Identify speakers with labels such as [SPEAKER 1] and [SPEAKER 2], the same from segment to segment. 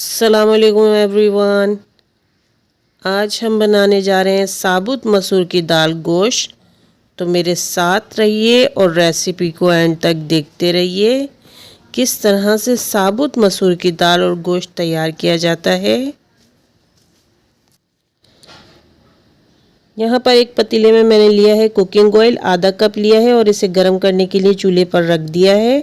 [SPEAKER 1] अस्सलामुअलैकुम एवरीवन। आज हम बनाने जा रहे हैं साबुत मसूर की दाल गोश्त। तो मेरे साथ रहिए और रेसिपी को एंड तक देखते रहिए किस तरह से साबुत मसूर की दाल और गोश्त तैयार किया जाता है। यहाँ पर एक पतीले में मैंने लिया है कुकिंग ऑयल, आधा कप लिया है और इसे गर्म करने के लिए चूल्हे पर रख दिया है।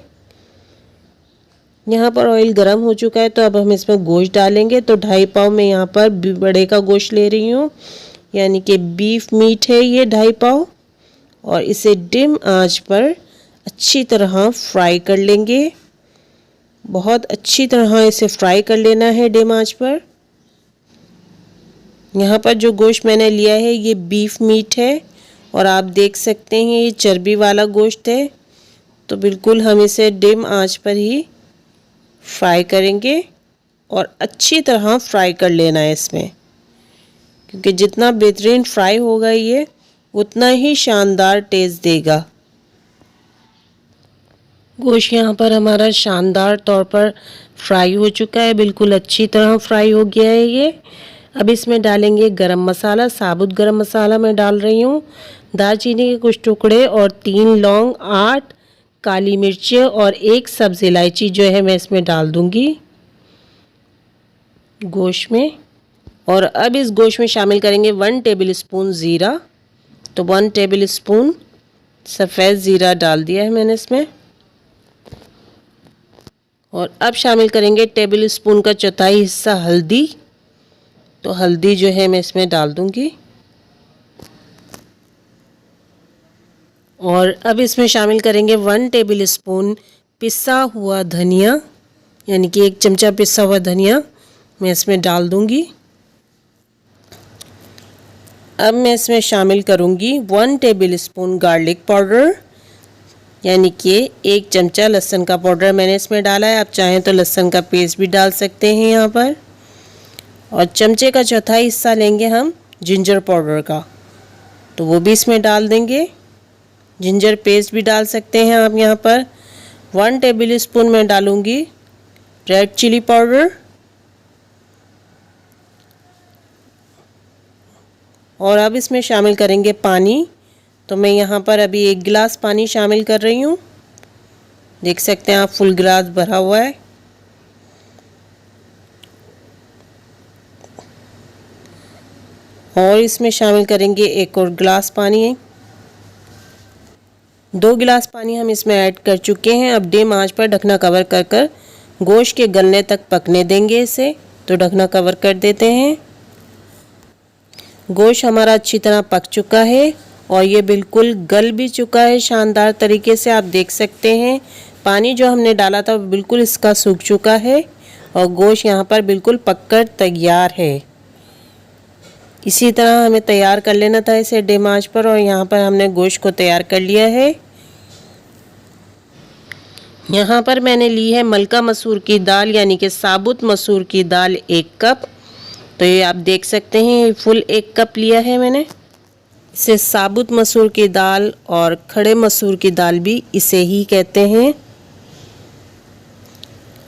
[SPEAKER 1] यहाँ पर ऑयल गर्म हो चुका है तो अब हम इसमें गोश्त डालेंगे। तो 2.5 पाव मैं यहाँ पर बड़े का गोश्त ले रही हूँ, यानी कि बीफ मीट है ये 2.5 पाव। और इसे डिम आंच पर अच्छी तरह फ्राई कर लेंगे। बहुत अच्छी तरह इसे फ्राई कर लेना है डिम आंच पर। यहाँ पर जो गोश्त मैंने लिया है ये बीफ मीट है और आप देख सकते हैं ये चर्बी वाला गोश्त है। तो बिल्कुल हम इसे डिम आंच पर ही फ्राई करेंगे और अच्छी तरह फ्राई कर लेना है इसमें, क्योंकि जितना बेहतरीन फ्राई होगा ये उतना ही शानदार टेस्ट देगा। गोश्त यहाँ पर हमारा शानदार तौर पर फ्राई हो चुका है, बिल्कुल अच्छी तरह फ्राई हो गया है ये। अब इसमें डालेंगे गरम मसाला। साबुत गरम मसाला मैं डाल रही हूँ, दालचीनी के कुछ टुकड़े और 3 लौंग, 8 काली मिर्चें और 1 सब्ज़ इलायची जो है मैं इसमें डाल दूँगी गोश्त में। और अब इस गोश्त में शामिल करेंगे 1 टेबल स्पून ज़ीरा। तो 1 टेबल स्पून सफ़ेद ज़ीरा डाल दिया है मैंने इसमें। और अब शामिल करेंगे टेबल स्पून का 1/4 हिस्सा हल्दी। तो हल्दी जो है मैं इसमें डाल दूँगी। और अब इसमें शामिल करेंगे 1 टेबल स्पून पिसा हुआ धनिया, यानी कि 1 चमचा पिसा हुआ धनिया मैं इसमें डाल दूंगी। अब मैं इसमें शामिल करूंगी 1 टेबल स्पून गार्लिक पाउडर, यानी कि 1 चमचा लहसुन का पाउडर मैंने इसमें डाला है। आप चाहें तो लहसुन का पेस्ट भी डाल सकते हैं यहाँ पर। और चमचे का 1/4 हिस्सा लेंगे हम जिंजर पाउडर का, तो वो भी इसमें डाल देंगे। जिंजर पेस्ट भी डाल सकते हैं आप यहाँ पर। 1 टेबल स्पून मैं डालूँगी रेड चिली पाउडर। और अब इसमें शामिल करेंगे पानी। तो मैं यहाँ पर अभी 1 गिलास पानी शामिल कर रही हूँ। देख सकते हैं आप फुल गिलास भरा हुआ है। और इसमें शामिल करेंगे 1 और गिलास पानी। 2 गिलास पानी हम इसमें ऐड कर चुके हैं। अब डिम आंच पर ढकना कवर कर कर गोश्त के गलने तक पकने देंगे इसे। तो ढकना कवर कर देते हैं। गोश्त हमारा अच्छी तरह पक चुका है और ये बिल्कुल गल भी चुका है शानदार तरीके से। आप देख सकते हैं पानी जो हमने डाला था बिल्कुल इसका सूख चुका है और गोश्त यहाँ पर बिल्कुल पककर तैयार है। इसी तरह हमें तैयार कर लेना था इसे डिम आंच पर। और यहाँ पर हमने गोश्त को तैयार कर लिया है। यहाँ पर मैंने ली है मलका मसूर की दाल, यानी कि साबुत मसूर की दाल 1 कप। तो ये आप देख सकते हैं फुल 1 कप लिया है मैंने। इसे साबुत मसूर की दाल और खड़े मसूर की दाल भी इसे ही कहते हैं।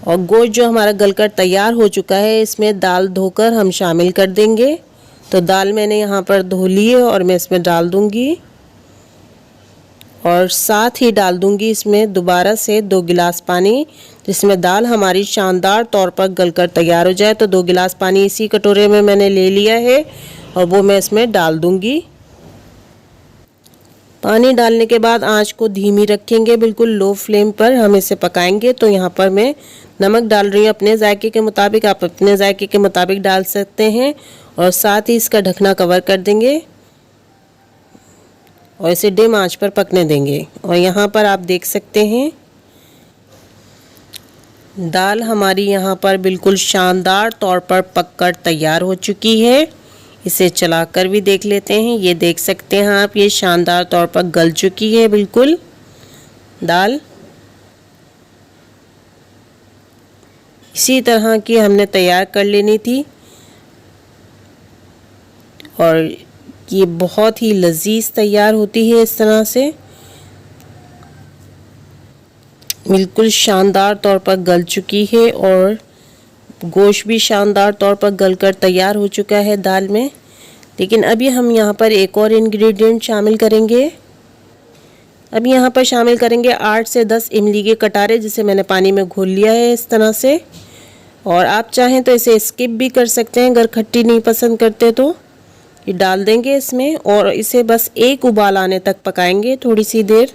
[SPEAKER 1] और गोश्त जो हमारा गलकर तैयार हो चुका है इसमें दाल धोकर हम शामिल कर देंगे। तो दाल मैंने यहाँ पर धो ली है और मैं इसमें डाल दूँगी। और साथ ही डाल दूंगी इसमें दोबारा से 2 गिलास पानी, जिसमें दाल हमारी शानदार तौर पर गलकर तैयार हो जाए। तो 2 गिलास पानी इसी कटोरे में मैंने ले लिया है और वो मैं इसमें डाल दूंगी। पानी डालने के बाद आंच को धीमी रखेंगे, बिल्कुल लो फ्लेम पर हम इसे पकाएंगे। तो यहाँ पर मैं नमक डाल रही हूँ अपने जायके के मुताबिक। आप अपने जायके के मुताबिक डाल सकते हैं। और साथ ही इसका ढकना कवर कर देंगे और इसे डिम आंच पर पकने देंगे। और यहाँ पर आप देख सकते हैं दाल हमारी यहाँ पर बिल्कुल शानदार तौर पर पककर तैयार हो चुकी है। इसे चलाकर भी देख लेते हैं। ये देख सकते हैं आप ये शानदार तौर पर गल चुकी है बिल्कुल दाल। इसी तरह की हमने तैयार कर लेनी थी। और ये बहुत ही लजीज तैयार होती है इस तरह से। बिल्कुल शानदार तौर पर गल चुकी है और गोश्त भी शानदार तौर पर गलकर तैयार हो चुका है दाल में। लेकिन अभी हम यहाँ पर एक और इंग्रेडिएंट शामिल करेंगे। अब यहाँ पर शामिल करेंगे 8 से 10 इमली के कटारे, जिसे मैंने पानी में घोल लिया है इस तरह से। और आप चाहें तो इसे स्किप भी कर सकते हैं, अगर खट्टी नहीं पसंद करते तो। ये डाल देंगे इसमें और इसे बस एक उबाल आने तक पकाएंगे थोड़ी सी देर।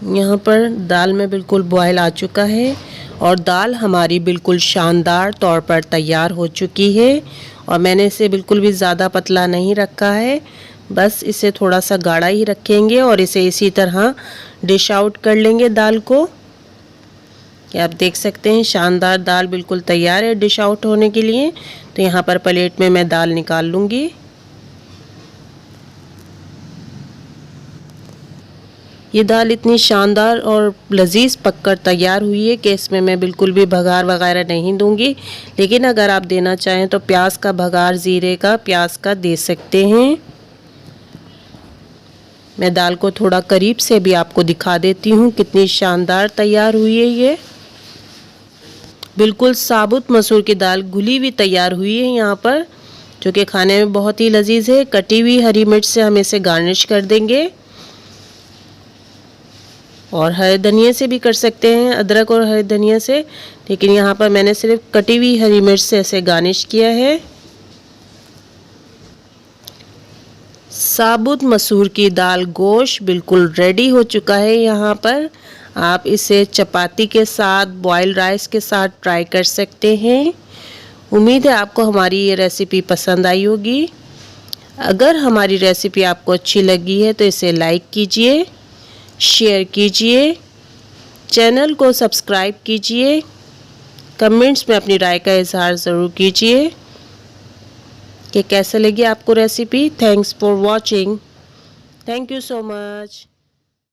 [SPEAKER 1] यहाँ पर दाल में बिल्कुल बॉयल आ चुका है और दाल हमारी बिल्कुल शानदार तौर पर तैयार हो चुकी है। और मैंने इसे बिल्कुल भी ज़्यादा पतला नहीं रखा है, बस इसे थोड़ा सा गाढ़ा ही रखेंगे और इसे इसी तरह डिश आउट कर लेंगे दाल को। कि आप देख सकते हैं शानदार दाल बिल्कुल तैयार है डिश आउट होने के लिए। तो यहाँ पर प्लेट में मैं दाल निकाल लूँगी। ये दाल इतनी शानदार और लजीज पककर तैयार हुई है कि इसमें मैं बिल्कुल भी बघार वगैरह नहीं दूंगी। लेकिन अगर आप देना चाहें तो प्याज का बघार, ज़ीरे का, प्याज का दे सकते हैं। मैं दाल को थोड़ा करीब से भी आपको दिखा देती हूँ कितनी शानदार तैयार हुई है। ये बिल्कुल साबुत मसूर की दाल घुली हुई तैयार हुई है यहाँ पर, जो कि खाने में बहुत ही लजीज है। कटी हुई हरी मिर्च से हम इसे गार्निश कर देंगे और हरे धनिया से भी कर सकते हैं, अदरक और हरे धनिया से। लेकिन यहाँ पर मैंने सिर्फ कटी हुई हरी मिर्च से ऐसे गार्निश किया है। साबुत मसूर की दाल गोश्त बिल्कुल रेडी हो चुका है। यहाँ पर आप इसे चपाती के साथ, बॉइल्ड राइस के साथ ट्राई कर सकते हैं। उम्मीद है आपको हमारी ये रेसिपी पसंद आई होगी। अगर हमारी रेसिपी आपको अच्छी लगी है तो इसे लाइक कीजिए, शेयर कीजिए, चैनल को सब्सक्राइब कीजिए, कमेंट्स में अपनी राय का इजहार ज़रूर कीजिए कि कैसे लगी आपको recipe. Thanks for watching. Thank you so much.